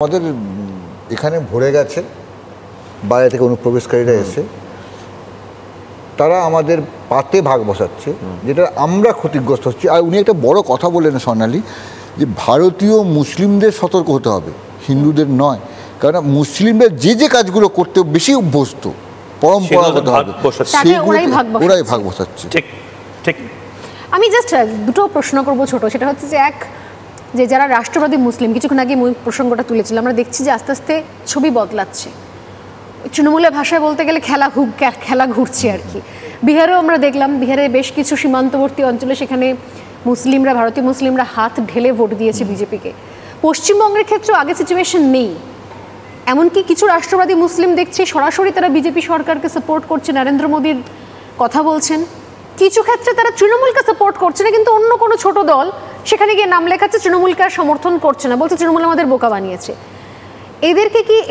আমাদের এখানে ভরে গেছে বাইরে থেকে অনুপ্রবেশকারীরা এসে তারা আমাদের পাতে ভাগ বসাচ্ছে, যেটা আমরা ক্ষতিগ্রস্ত হচ্ছি। আর উনি একটা বড় কথা বললেন স্বর্ণালী, যে ভারতীয় মুসলিমদের সতর্ক হতে হবে, হিন্দুদের নয়। কারণ মুসলিমদের যে যে কাজগুলো করতে বেশি অভ্যস্ত, পরম্পরাগত হবে, ওরাই ভাগ বসাচ্ছে। ঠিক। আমি জাস্ট দুটো প্রশ্ন করবো ছোট। সেটা হচ্ছে যে যে যারা রাষ্ট্রবাদী মুসলিম, কিছুক্ষণ আগে প্রসঙ্গটা তুলেছিলাম, আমরা দেখছি যে আস্তে আস্তে ছবি বদলাচ্ছে। তৃণমূলের ভাষায় বলতে গেলে খেলা ঘুরছে আর কি। বিহারেও আমরা দেখলাম, বিহারে বেশ কিছু সীমান্তবর্তী অঞ্চলে সেখানে মুসলিমরা, ভারতীয় মুসলিমরা হাত ঢেলে ভোট দিয়েছে বিজেপিকে। পশ্চিমবঙ্গের ক্ষেত্রেও আগে সিচুয়েশন নেই, এমনকি কিছু রাষ্ট্রবাদী মুসলিম দেখছে সরাসরি তারা বিজেপি সরকারকে সাপোর্ট করছে, নরেন্দ্র মোদীর কথা বলছেন। কিছু ক্ষেত্রে তারা তৃণমূলকে সাপোর্ট করছে না, কিন্তু অন্য কোনো ছোট দল সেখানে গিয়ে নাম লেখাচ্ছে, তৃণমূলকে আর সমর্থন করছে না, বলছে তৃণমূল আমাদের বোকা বানিয়েছে।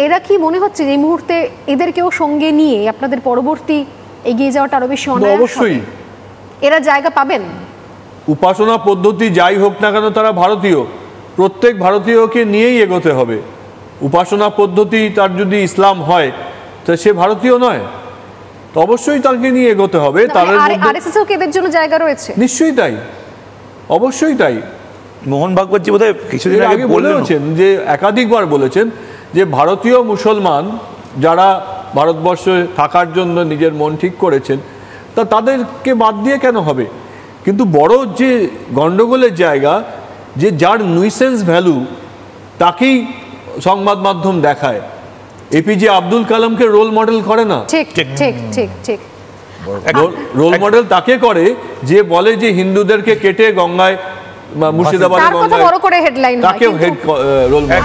এরা কি মনে হচ্ছে যে এই মুহূর্তে এদেরকেও সঙ্গে নিয়ে আপনাদের পরবর্তী এগিয়ে যাওয়াটা আরো বেশি অনায়াস? অবশ্যই এরা জায়গা পাবেন। উপাসনা পদ্ধতি যাই হোক না কেন, তারা ভারতীয়, প্রত্যেক ভারতীয়কে নিয়েই এগোতে হবে। উপাসনা পদ্ধতি তার যদি ইসলাম হয় তো সে ভারতীয় নয়, তো অবশ্যই তাকে নিয়ে এগোতে হবে। আরএসএস এর এদের জন্য জায়গা রয়েছে, নিশ্চয়ই তাই, অবশ্যই তাই। মোহন ভাগবতজি বোধহয় কিছুদিন আগে বলেছেন, যে একাধিকবার বলেছেন যে ভারতীয় মুসলমান যারা ভারতবর্ষে থাকার জন্য নিজের মন ঠিক করেছেন, তাদেরকে বাদ দিয়ে কেন হবে? কিন্তু বড় যে গন্ডগোলের জায়গা, যে যার নুইসেন্স ভ্যালু তাকেই সংবাদ মাধ্যম দেখায়। এপিজে আব্দুল কালামকে রোল মডেল করে না। ঠিক ঠিক ঠিক ঠিক ঠিক রোল মডেল তাকে করে যে বলে যে হিন্দুদেরকে কেটে গঙ্গায়, মুর্শিদাবাদে গঙ্গায়, তাকে রোল মডেল।